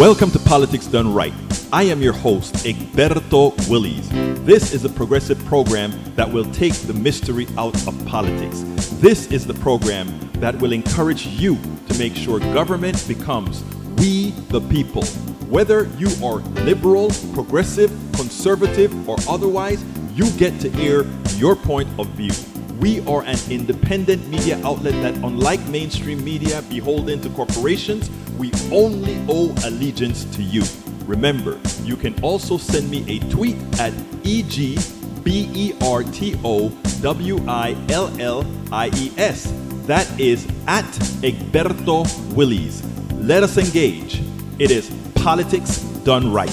Welcome to Politics Done Right. I am your host, Egberto Willies. This is a progressive program that will take the mystery out of politics. This is the program that will encourage you to make sure government becomes we the people. Whether you are liberal, progressive, conservative, or otherwise, you get to air your point of view. We are an independent media outlet that, unlike mainstream media beholden to corporations, we only owe allegiance to you. Remember, you can also send me a tweet at EGBERTOWILLIES. That is at Egberto Willies. Let us engage. It is Politics Done Right.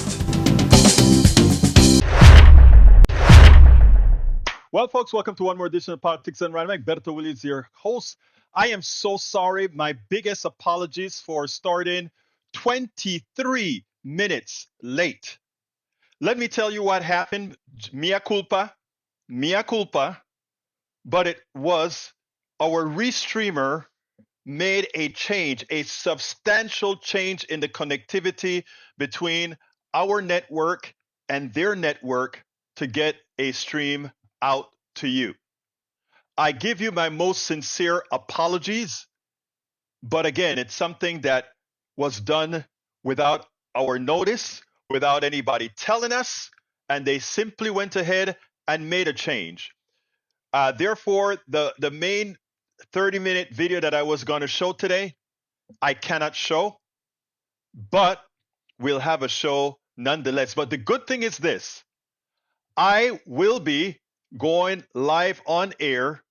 Well, folks, welcome to one more edition of Politics Done Right. I'm Egberto Willies, your host. I am so sorry. My biggest apologies for starting 23 minutes late. Let me tell you what happened. Mea culpa, but it was our restreamer made a change, a substantial change in the connectivity between our network and their network to get a stream out to you. I give you my most sincere apologies, but again, it's something that was done without our notice, without anybody telling us, and they simply went ahead and made a change. Therefore, the main 30-minute video that I was going to show today, I cannot show, but we'll have a show nonetheless. But the good thing is this: I will be going live on air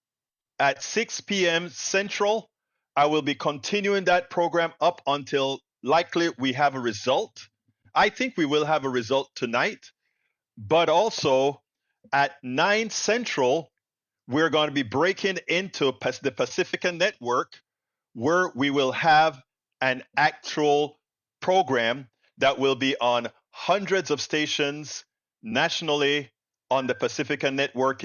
at 6 p.m. Central. I will be continuing that program up until likely we have a result. I think we will have a result tonight, but also at 9 Central, we're going to be breaking into the Pacifica Network, where we will have an actual program that will be on hundreds of stations nationally on the Pacifica Network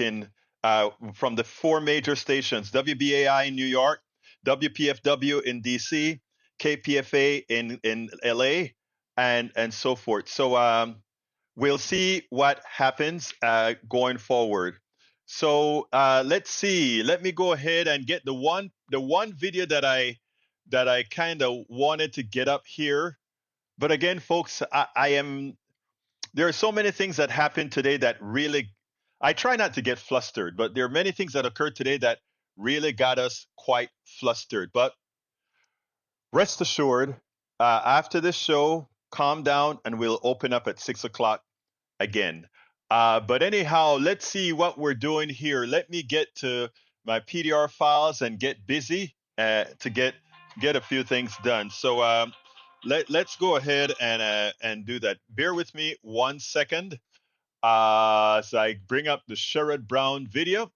from the four major stations: WBAI in New York, WPFW in DC, KPFA in LA, and so forth. So we'll see what happens going forward. So let's see. Let me go ahead and get the one video that I kind of wanted to get up here. But again, folks, there are so many things that happened today that really, I try not to get flustered, but there are many things that occurred today that really got us quite flustered. But rest assured, after this show, calm down and we'll open up at 6 o'clock again. But anyhow, let's see what we're doing here. Let me get to my PDR files and get busy to get a few things done. So let's go ahead and do that. Bear with me 1 second as I bring up the Sherrod Brown video.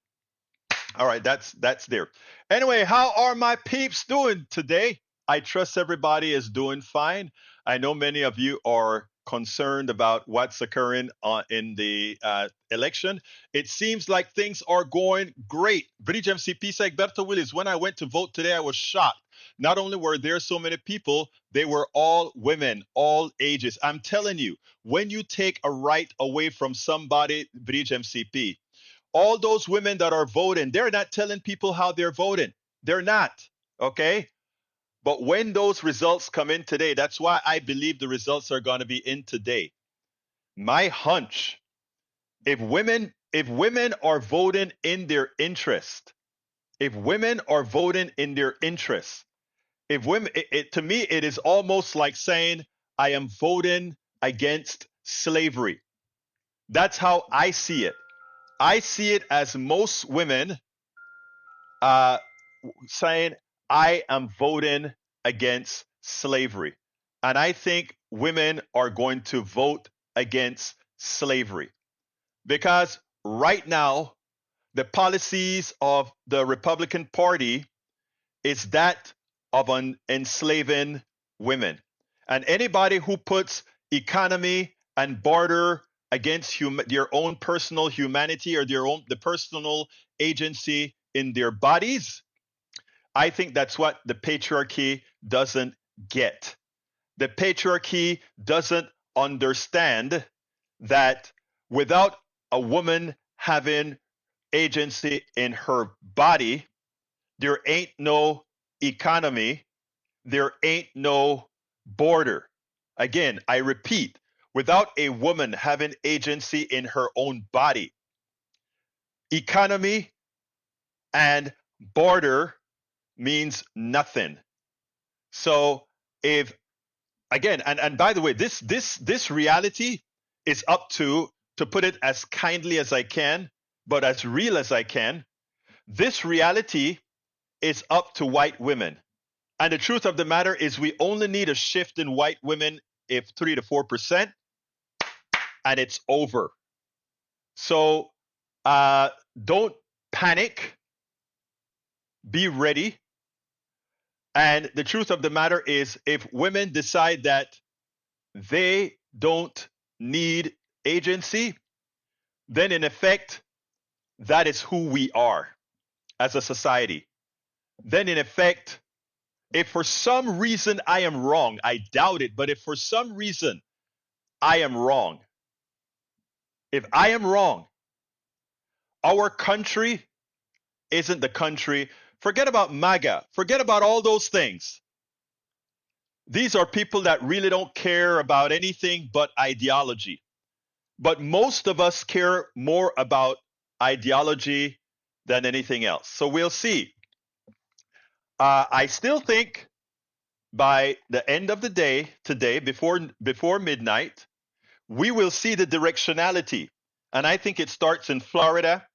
All right, that's there. Anyway, how are my peeps doing today? I trust everybody is doing fine. I know many of you are concerned about what's occurring in the election. It seems like things are going great. Bridge MCP Egberto Willies, when I went to vote today, I was shocked. Not only were there so many people, they were all women, all ages. I'm telling you, when you take a right away from somebody, Bridge MCP, all those women that are voting, they're not telling people how they're voting. They're not, okay? But when those results come in today, that's why I believe the results are going to be in today. My hunch, if women are voting in their interest, to me, it is almost like saying, I am voting against slavery. That's how I see it. I see it as most women saying, I am voting against slavery. And I think women are going to vote against slavery. Because right now, the policies of the Republican Party is that of enslaving women. And anybody who puts economy and barter against their own personal humanity or the personal agency in their bodies, I think that's what the patriarchy doesn't get. The patriarchy doesn't understand that without a woman having agency in her body, there ain't no economy, there ain't no border. Again, I repeat, without a woman having agency in her own body, economy and border means nothing. So if again, and by the way, this reality is up to put it as kindly as I can, but as real as I can. This reality is up to white women. And the truth of the matter is we only need a shift in white women if 3 to 4%, and it's over. So don't panic, be ready. And the truth of the matter is if women decide that they don't need agency, then in effect, that is who we are as a society. Then in effect, if for some reason I am wrong, I doubt it, but if for some reason I am wrong, if I am wrong, our country isn't the country. Forget about MAGA. Forget about all those things. These are people that really don't care about anything but ideology. But most of us care more about ideology than anything else. So we'll see. I still think by the end of the day today, before midnight, we will see the directionality. And I think it starts in Florida,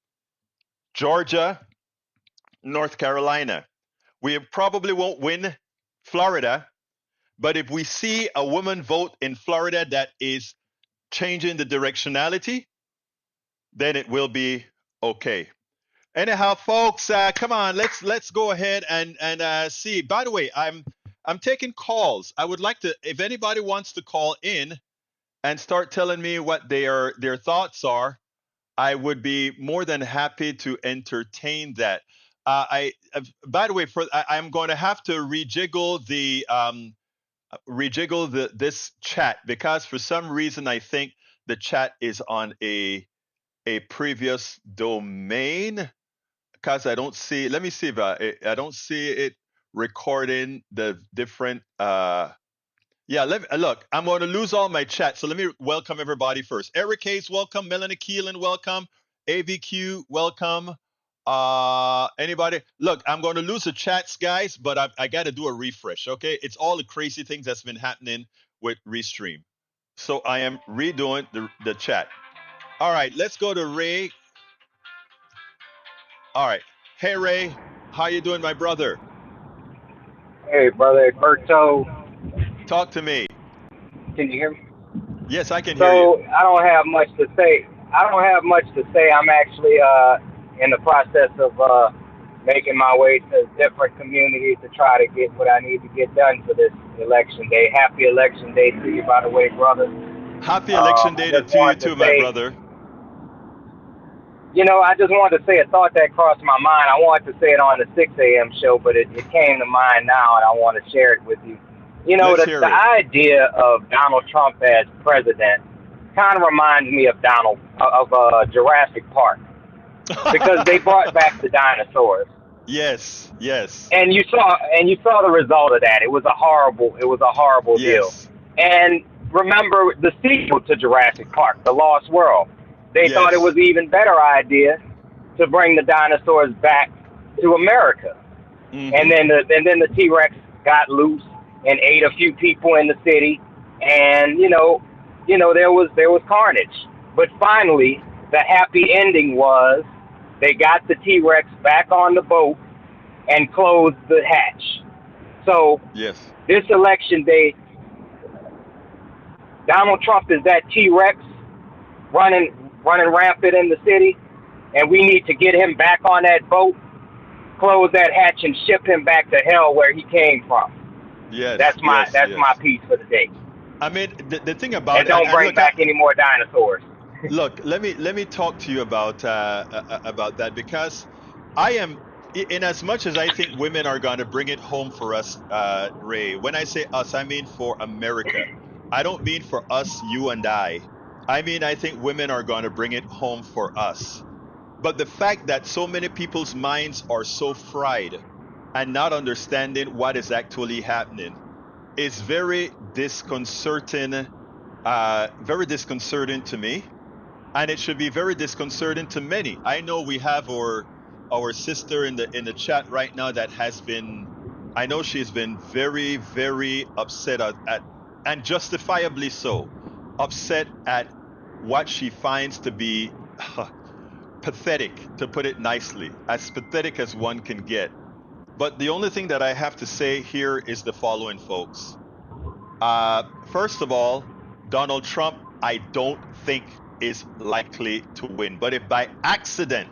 Georgia, North Carolina. We probably won't win Florida, but if we see a woman vote in Florida that is changing the directionality, then it will be okay. Anyhow, folks, come on, let's go ahead and see. By the way, I'm taking calls. I would like to, if anybody wants to call in and start telling me what their thoughts are, I would be more than happy to entertain that. By the way, I'm going to have to rejiggle this chat because for some reason I think the chat is on a previous domain because I don't see. Let me see if I don't see it recording the different. Yeah, look, I'm going to lose all my chat. So let me welcome everybody first. Eric Hayes, welcome. Melanie Keelan, welcome. AVQ, welcome. Anybody? Look, I'm going to lose the chats, guys, but I got to do a refresh, okay? It's all the crazy things that's been happening with Restream. So I am redoing the chat. All right, let's go to Ray. All right. Hey, Ray. How you doing, my brother? Hey, brother Berto, Talk to me. can you hear me? Yes, I can hear you. So I don't have much to say. I'm actually in the process of making my way to different communities to try to get what I need to get done for this election day. Happy election day to you, by the way, brother. Happy election I day just to you wanted to too, my say, brother. I just wanted to say a thought that crossed my mind. I wanted to say it on the 6 a.m. show, but it came to mind now, and I want to share it with you. Let's The hear it. idea of Donald Trump as president kind of reminds me of Jurassic Park because they brought back the dinosaurs, Yes, yes, and you saw the result of that. It was a horrible deal. yes, And remember the sequel to Jurassic Park, The Lost World. They thought it was yes. an even better idea to bring the dinosaurs back to America. And Mm-hmm. then the T-Rex got loose and ate a few people in the city, and there was carnage. But finally, the happy ending was they got the T-Rex back on the boat and closed the hatch. So Yes. this election day, Donald Trump is that T-Rex running rampant in the city, and we need to get him back on that boat, close that hatch, and ship him back to hell where he came from. Yes, That's my yes, that's my yes. piece for the day. I mean, the thing about And and, don't and bring look, back any more dinosaurs. let me talk to you about that because I am. in as much as I think women are going to bring it home for us, Ray, when I say us, I mean for America. I don't mean for us, you and I. I mean, I think women are going to bring it home for us. But the fact that so many people's minds are so fried and not understanding what is actually happening is very disconcerting to me, and it should be very disconcerting to many. I know we have our sister in the chat right now that has been, I know she's been very, very upset at and justifiably so, upset at what she finds to be pathetic, to put it nicely, as pathetic as one can get. But the only thing that I have to say here is the following, folks. First of all, Donald Trump, I don't think is likely to win. But if by accident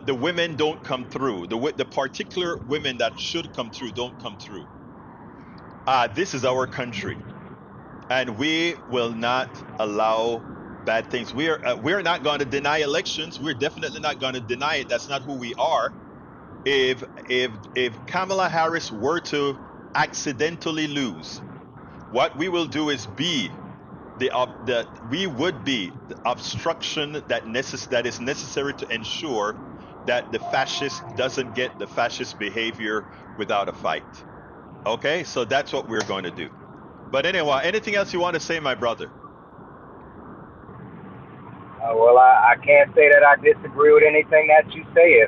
the women don't come through, the particular women that should come through don't come through, this is our country, and we will not allow bad things. We are not going to deny elections. We're definitely not going to deny it. That's not who we are. If Kamala Harris were to accidentally lose, what we will do is be we would be the obstruction that is necessary to ensure that the fascist doesn't get the fascist behavior without a fight. Okay, so that's what we're going to do. But anyway, anything else you want to say, my brother? Well, I can't say that I disagree with anything that you say.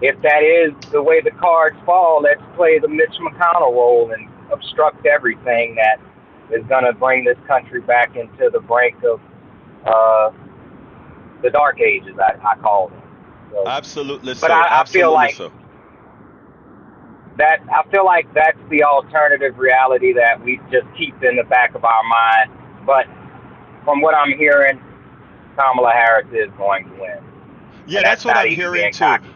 If that is the way the cards fall, let's play the Mitch McConnell role and obstruct everything that is going to bring this country back into the brink of uh, the dark ages. I call them. So, Absolutely but so. I feel Absolutely like so. that's the alternative reality that we just keep in the back of our mind. But from what I'm hearing, Kamala Harris is going to win, Yeah, and that's that's what not I'm even hearing being too. cocky.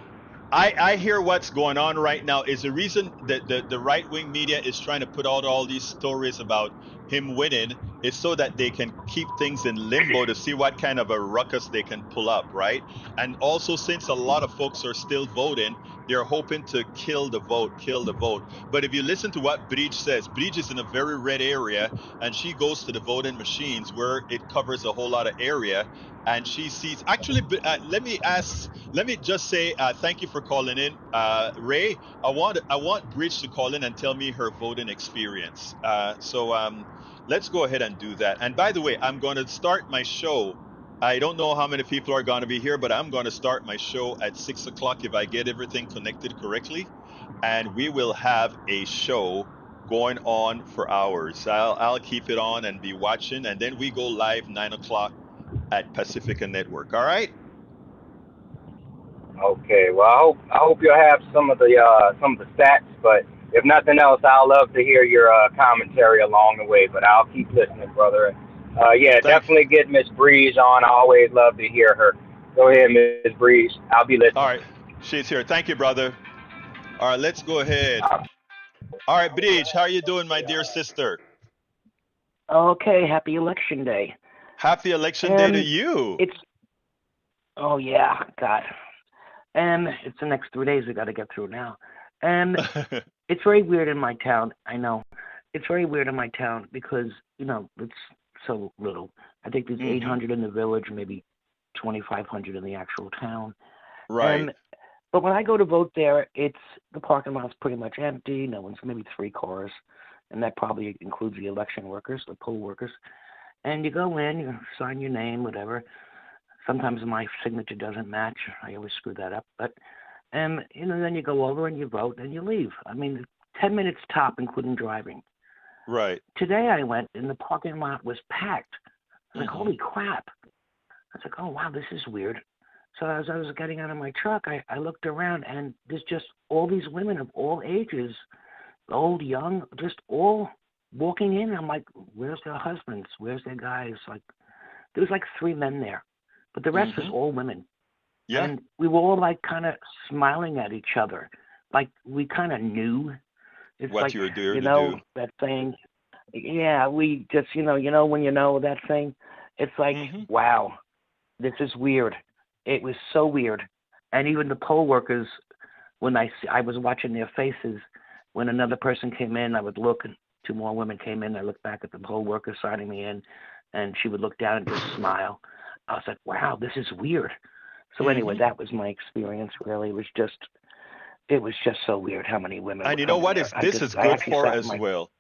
I hear what's going on right now is the reason that the right wing media is trying to put out all these stories about him winning is so that they can keep things in limbo to see what kind of a ruckus they can pull up, right? And also, since a lot of folks are still voting, they're hoping to kill the vote, kill the vote. But if you listen to what Bridge says, Bridge is in a very red area, and she goes to the voting machines where it covers a whole lot of area, and she sees. Actually, let me just say thank you for calling in, Ray. I want Bridge to call in and tell me her voting experience. Let's go ahead and do that. And by the way, I'm going to start my show. I don't know how many people are going to be here, but I'm going to start my show at 6 o'clock if I get everything connected correctly, and we will have a show going on for hours. I'll keep it on and be watching, and then we go live 9 o'clock at Pacifica Network. All right. Okay, well, I hope you'll have some of the stats, but if nothing else, I'll love to hear your commentary along the way. But I'll keep listening, brother. Yeah, Thank. definitely get Miss Breeze on. I always love to hear her. Go ahead, Miss Breeze. I'll be All listening. right. She's here. Thank you, brother. All right, let's go ahead. All right, Bridge, how are you doing, my dear sister? Okay, happy election day. Happy election day to And you. it's oh yeah, God. And it's the next 3 days we got to get through now. And it's very weird in my town. I know it's very weird in my town because it's so little. I think there's Hmm. 800 in the village, maybe 2,500 in the actual town. Right. And but when I go to vote there, it's the parking lot's pretty much empty. No one's maybe three cars, and that probably includes the election workers, the poll workers. And you go in, you sign your name, whatever. Sometimes my signature doesn't match. I always screw that up. But and then you go over and you vote and you leave. I mean, 10 minutes top, including driving. Right. Today I went and the parking lot was packed. I was like, Hmm. holy crap! I was like, oh wow, this is weird. So as I was getting out of my truck, I looked around and there's just all these women of all ages, old, young, just all walking in. I'm like, where's their husbands? Where's their guys? Like there was like three men there, but the rest was Hmm. all women. Yeah. And we were all like kind of smiling at each other, like we kind of knew. It's What like you're there to do. that thing. Yeah, we just when you know that thing. It's like Hmm. wow, this is weird. It was so weird. And even the poll workers, when I was watching their faces, when another person came in, I would look, and two more women came in. I looked back at the poll worker signing me in, and she would look down and just smile. I was like, wow, this is weird. So anyway, Hmm. that was my experience. Really, it was just so weird how many women were And you know coming what there. is this is I good actually for sat in as my well?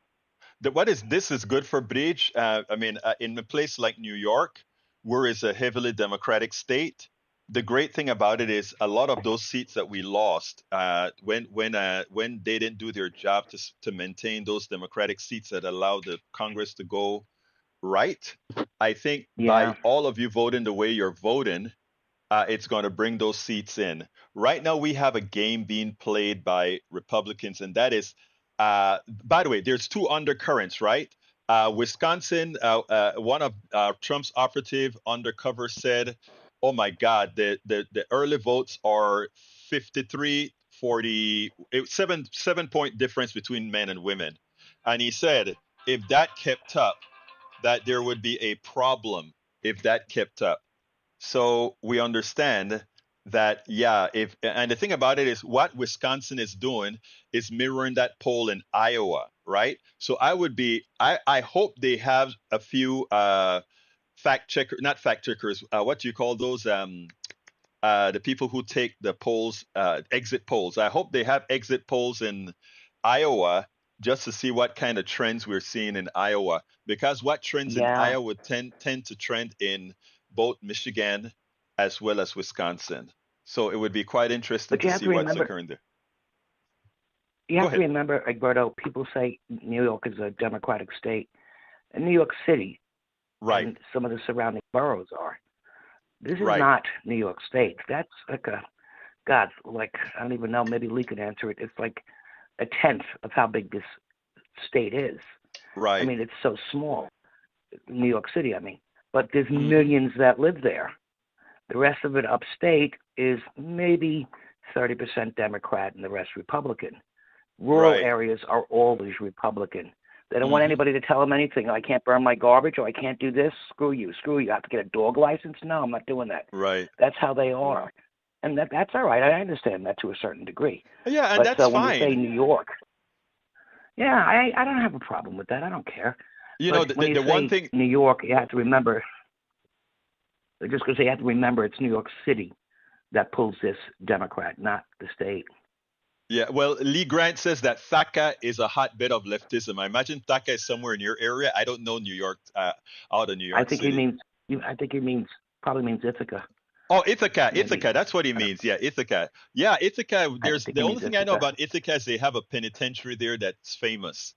What is this is good for Bridge. I mean, in a place like New York, where it's a heavily Democratic state, the great thing about it is a lot of those seats that we lost when they didn't do their job to maintain those Democratic seats that allow the Congress to go right. I think by yeah all of you voting the way you're voting, it's going to bring those seats in. Right now, we have a game being played by Republicans, and that is, by the way, there's two undercurrents, right? Wisconsin, one of Trump's operative undercover said, "Oh my God, the early votes are 53, 40, 7 point difference between men and women," and he said if that kept up, that there would be a problem if that kept up. So we understand that, yeah, if and the thing about it is what Wisconsin is doing is mirroring that poll in Iowa, right? So I hope they have a few not fact checkers, what do you call those? The people who take the polls, exit polls. I hope they have exit polls in Iowa just to see what kind of trends we're seeing in Iowa. Because what trends in yeah. Iowa tend to trend in both Michigan as well as Wisconsin. So it would be quite interesting But to see what's occurring there. you Go have to ahead. remember, Egberto. People say New York is a Democratic state, and New York City Right, and some of the surrounding boroughs are. This is right. not New York State. That's like a God, like I don't even know. Maybe Lee could answer it. It's like a tenth of how big this state is. I Right. mean, it's so small. New York City, I mean, but there's Hmm. millions that live there. The rest of it upstate is maybe 30% Democrat and the rest Republican. Rural Right. areas are always Republican. They don't want Hmm. anybody to tell them anything. I can't burn my garbage or I can't do this. Screw you. Screw you. I have to get a dog license? No, I'm not doing that. Right. That's how they are. And that's all right. I understand that to a certain degree. Yeah, and But that's when you say fine. New York, yeah, I don't have a problem with that. I don't care. You know, But when you the one say thing. New York, you have to remember, just because you have to remember it's New York City that pulls this Democrat, not the state. Yeah, well, Lee Grant says that Thaka is a hotbed of leftism. I imagine Thaka is somewhere in your area. I don't know New York, out of New I York think he City. means, I think he means, probably means Ithaca. Oh, Ithaca, Maybe, Ithaca. That's what he I don't, means. Yeah, Ithaca. Yeah, Ithaca. I There's think the he only means thing I know Ithaca. about Ithaca is they have a penitentiary there that's famous.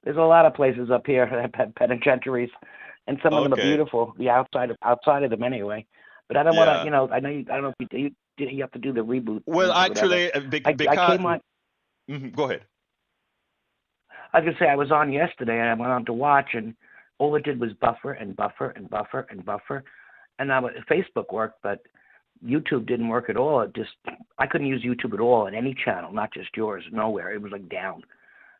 There's a lot of places up here that have penitentiaries, and some of them are Okay. beautiful. The outside of them anyway. But I don't want to, Yeah. I know I don't know if you have to do the reboot Well, things or whatever. actually, I because came on. go ahead. I was gonna say I was on yesterday and I went on to watch, and all it did was buffer and buffer and buffer and buffer, and Facebook worked, but YouTube didn't work at all. It just I couldn't use YouTube at all on any channel, not just yours. Nowhere. It was like down.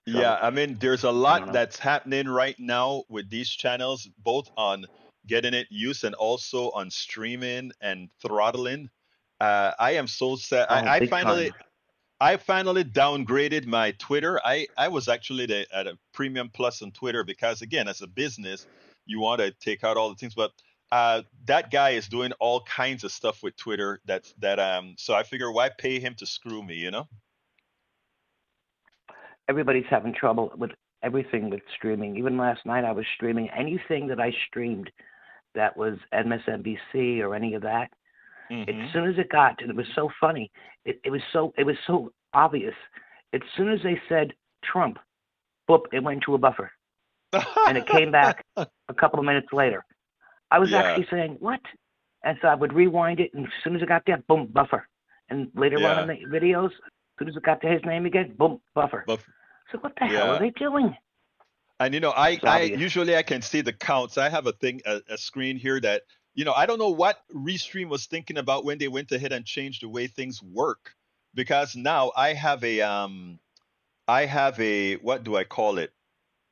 Yeah, So I mean, there's a I don't lot know. that's happening right now with these channels, both on getting it used and also on streaming and throttling. I am so sad. Oh, big time. I finally downgraded my Twitter. I was actually at a premium plus on Twitter because, again, as a business, you want to take out all the things, but that guy is doing all kinds of stuff with Twitter. So I figure why pay him to screw me, you know? Everybody's having trouble with everything with streaming. Even last night, I was streaming anything that I streamed that was MSNBC or any of that. As Hmm. soon as it got, and it was so funny, it was so obvious. As soon as they said Trump, boop, it went to a buffer, and it came back a couple of minutes later. I was Yeah, actually saying what, and so I would rewind it, and as soon as it got there, boom, buffer. And later on in yeah, the videos, as soon as it got to his name again, boom, buffer. but So what the hell are yeah. they doing? And It's I obvious. usually I can see the counts. I have a screen here that, I don't know what Restream was thinking about when they went ahead and changed the way things work. Because now I have a, what do I call it?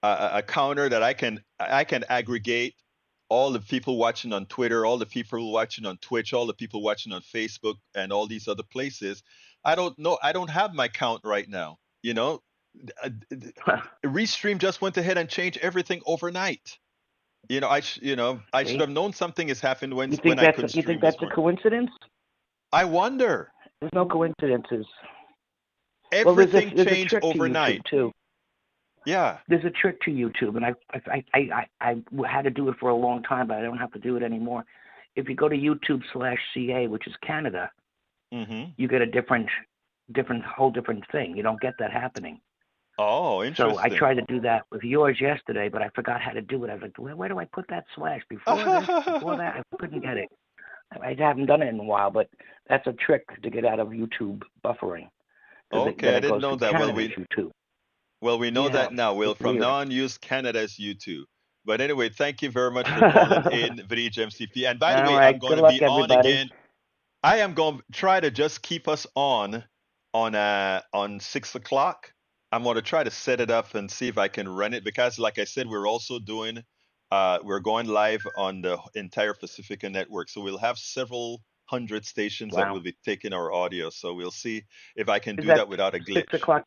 A counter that I can aggregate. all the people watching on Twitter, all the people watching on Twitch, all the people watching on Facebook, and all these other places. I don't know. I don't have my count right now. Restream just went ahead and changed everything overnight. I should See? have known something has happened when You think I couldn't you stream think this that's a morning. coincidence? I wonder. There's no coincidences. Everything there's a changed trick overnight. to YouTube too. Yeah. There's a trick to YouTube, and I had to do it for a long time, but I don't have to do it anymore. If you go to YouTube/CA, which is Canada, you get a whole different thing. You don't get that happening. Oh, interesting. So I tried to do that with yours yesterday, but I forgot how to do it. I was like, where do I put that slash? Before that, I couldn't get it. I haven't done it in a while, but that's a trick to get out of YouTube buffering. Okay, I didn't know that. Well, we know that now. We'll from weird. now on use Canada as YouTube. But anyway, thank you very much for calling in, Vrij MCP. And by the way, right, I'm going good to luck, be on everybody. again. I am going to try to just keep us on 6 o'clock. I'm going to try to set it up and see if I can run it because, like I said, we're also doing we're going live on the entire Pacifica network. So we'll have several hundred stations that will be taking our audio. So we'll see if I can do that without a glitch. 6 o'clock.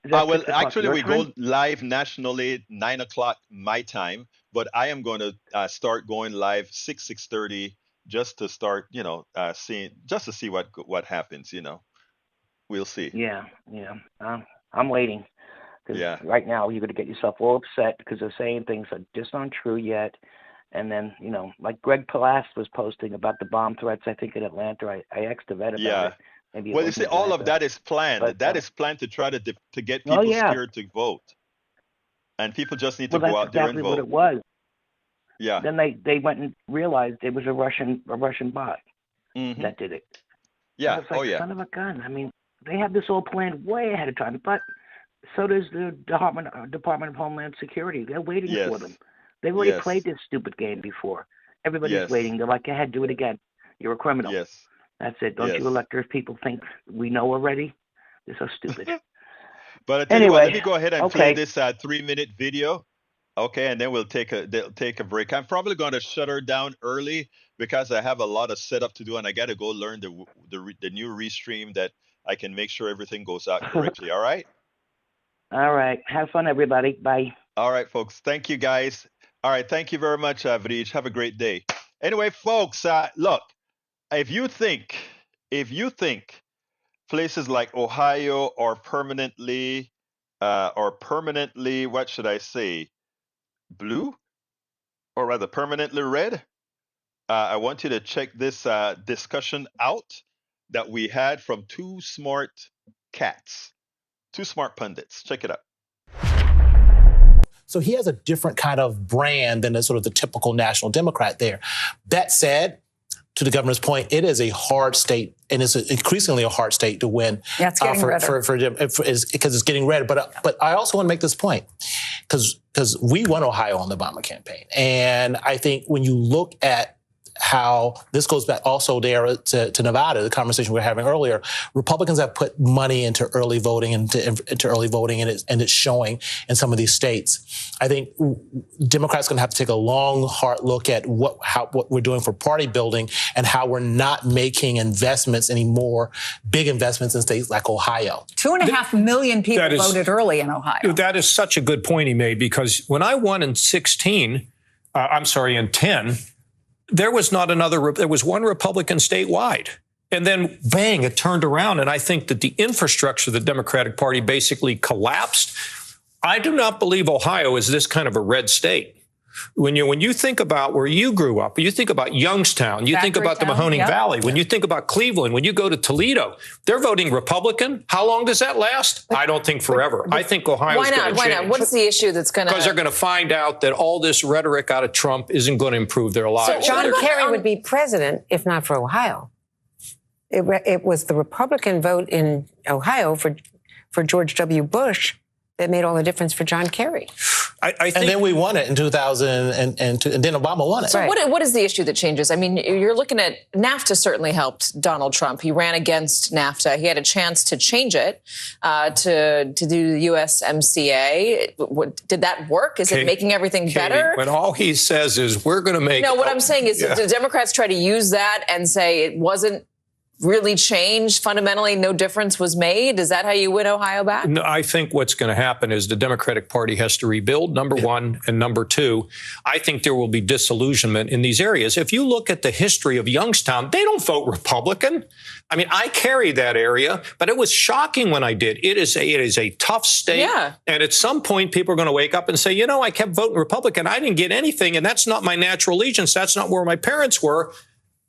Well, actually, we go live nationally 9 o'clock my time, but I am going to start going live 6:30 just to start, seeing just to see what happens. We'll see. Yeah. I'm waiting. Because right now you're going to get yourself all upset because they're saying things that just aren't true yet. And then, like Greg Palast was posting about the bomb threats, I think, in Atlanta. I asked the vet about it. Maybe well, you see, all of that is planned. But, that is planned to try to get people scared to vote. And people just need to go out there and vote. That's exactly what it was. Yeah. Then they went and realized it was a Russian bot that did it. Yeah. Like, son of a gun. I mean, they have this all planned way ahead of time. But so does the Department of Homeland Security. They're waiting for them. They've already played this stupid game before. Everybody's waiting. They're like, go ahead, do it again. You're a criminal. Yes. That's it. Don't you electors people think we know already? They're so stupid. But I tell you what, let me go ahead and play this 3-minute video. Okay, and then we'll take a break. I'm probably going to shut her down early because I have a lot of setup to do, and I got to go learn the new restream that I can make sure everything goes out correctly. All right? All right. Have fun, everybody. Bye. All right, folks. Thank you, guys. All right. Thank you very much, Vrij. Have a great day. Anyway, folks, look, if you think places like Ohio are permanently, what should I say, blue, or rather permanently red, I want you to check this discussion out that we had from two smart pundits. Check it out. So he has a different kind of brand than sort of the typical national Democrat there. That said, to the governor's point, it is a hard state, and it's increasingly a hard state to win. Yeah, it's getting redder. Because it's getting red. But I also want to make this point, because we won Ohio on the Obama campaign. And I think when you look at how this goes back also there to Nevada, the conversation we were having earlier, Republicans have put money into early voting and it's showing in some of these states. I think Democrats are going to have to take a long, hard look at what we're doing for party building and how we're not making investments anymore, big investments in states like Ohio. 2.5 million people voted early in Ohio. That is such a good point he made, because when I won in 10, there was one Republican statewide. And then, bang, it turned around. And I think that the infrastructure of the Democratic Party basically collapsed. I do not believe Ohio is this kind of a red state. When you think about where you grew up, you think about Youngstown, you think about the Mahoning Valley, when you think about Cleveland, when you go to Toledo, they're voting Republican. How long does that last? I don't think forever. I think Ohio's going to change. Why not? What is the issue that's going to... Because they're going to find out that all this rhetoric out of Trump isn't going to improve their lives. So John Kerry would be president if not for Ohio. It was the Republican vote in Ohio for George W. Bush that made all the difference for John Kerry. I think, and then we won it in 2002, and then Obama won it. So what is the issue that changes? I mean, you're looking at NAFTA certainly helped Donald Trump. He ran against NAFTA. He had a chance to change it, to do the USMCA. Did that work? Is it making everything better? When all he says is, we're going to make... No, what I'm saying is, do Democrats try to use that and say it wasn't really changed fundamentally, no difference was made? Is that how you win Ohio back? No, I think what's going to happen is the Democratic Party has to rebuild, number one, and number two, I think there will be disillusionment in these areas. If you look at the history of Youngstown, they don't vote Republican. I mean, I carry that area, but it was shocking when I did. It is a tough state. Yeah. And at some point, people are going to wake up and say, you know, I kept voting Republican. I didn't get anything, and that's not my natural allegiance. That's not where my parents were.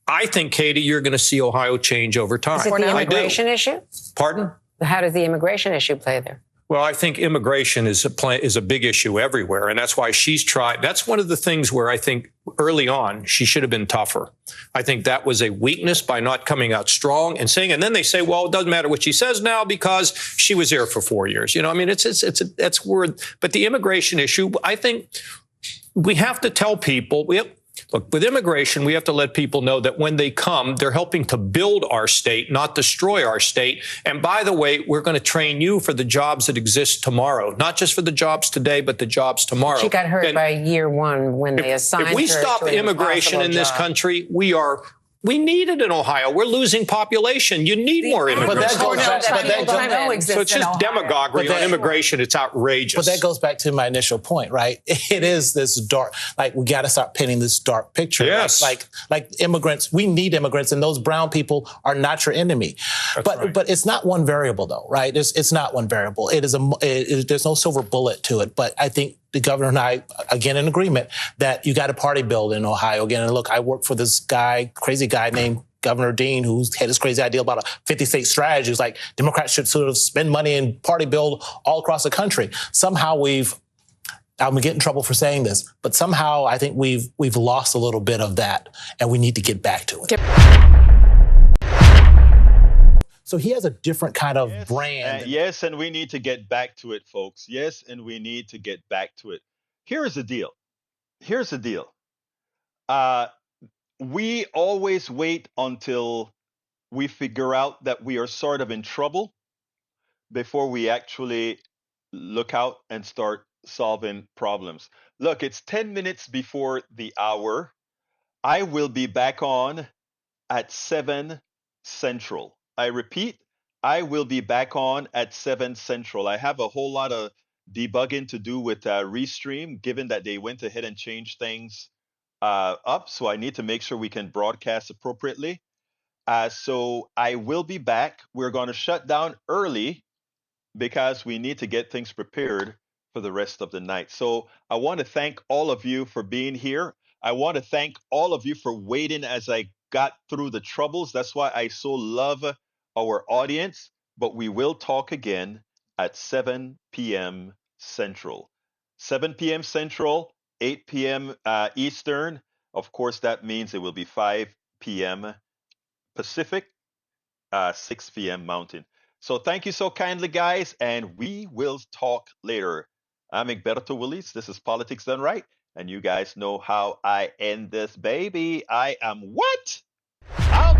I think, Katie, you're going to see Ohio change over time. Is it the immigration issue? Pardon? How does the immigration issue play there? Well, I think immigration is a big issue everywhere, and that's why she's tried. That's one of the things where I think early on she should have been tougher. I think that was a weakness by not coming out strong and saying. And then they say, well, it doesn't matter what she says now because she was there for 4 years. You know, I mean, that's word. But the immigration issue, I think we have to tell people Look, with immigration, we have to let people know that when they come, they're helping to build our state, not destroy our state. And by the way, we're going to train you for the jobs that exist tomorrow, not just for the jobs today, but the jobs tomorrow. She got hurt by year one when they assigned her. If we stop to an immigration in this country, we need it in Ohio. We're losing population. You need more immigrants. So it's just demagoguery on immigration. It's outrageous. But that goes back to my initial point, right? It is this dark, like we got to start painting this dark picture. Yes. Like immigrants, we need immigrants, and those brown people are not your enemy. But it's not one variable though, right? It's not one variable. There's no silver bullet to it. But I think the governor and I, again, in agreement that you got a party bill in Ohio again. And look, I work for this crazy guy named Governor Dean, who's had this crazy idea about a 50-state strategy. It's like Democrats should sort of spend money and party bill all across the country. Somehow I'm gonna get in trouble for saying this, but somehow I think we've lost a little bit of that, and we need to get back to it. So he has a different kind of brand. Yes, and we need to get back to it, folks. Yes, and we need to get back to it. Here's the deal. We always wait until we figure out that we are sort of in trouble before we actually look out and start solving problems. Look, it's 10 minutes before the hour. I will be back on at 7 Central. I repeat, I will be back on at 7 Central. I have a whole lot of debugging to do with Restream, given that they went ahead and changed things up. So I need to make sure we can broadcast appropriately. So I will be back. We're going to shut down early because we need to get things prepared for the rest of the night. So I want to thank all of you for being here. I want to thank all of you for waiting as I got through the troubles. That's why I so love our audience. But we will talk again at 7 p.m. Central. 7 p.m. Central, 8 p.m. Eastern. Of course, that means it will be 5 p.m. Pacific, 6 p.m. Mountain. So thank you so kindly, guys, and we will talk later. I'm Egberto Willies. This is Politics Done Right, and you guys know how I end this baby. I am what? Out.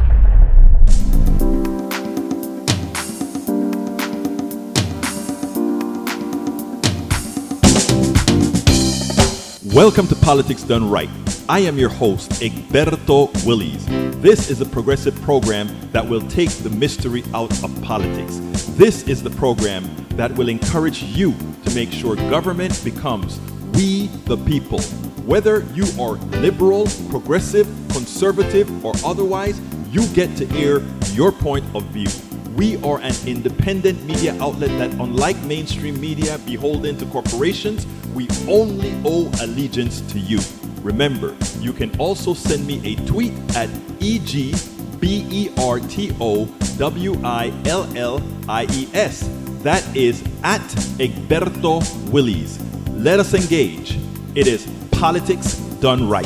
Welcome to Politics Done Right. I am your host, Egberto Willies. This is a progressive program that will take the mystery out of politics. This is the program that will encourage you to make sure government becomes we the people. Whether you are liberal, progressive, conservative, or otherwise, you get to air your point of view. We are an independent media outlet that, unlike mainstream media beholden to corporations, we only owe allegiance to you. Remember, you can also send me a tweet at EGBERTOWILLIES. That is at Egberto Willies. Let us engage. It is Politics Done Right.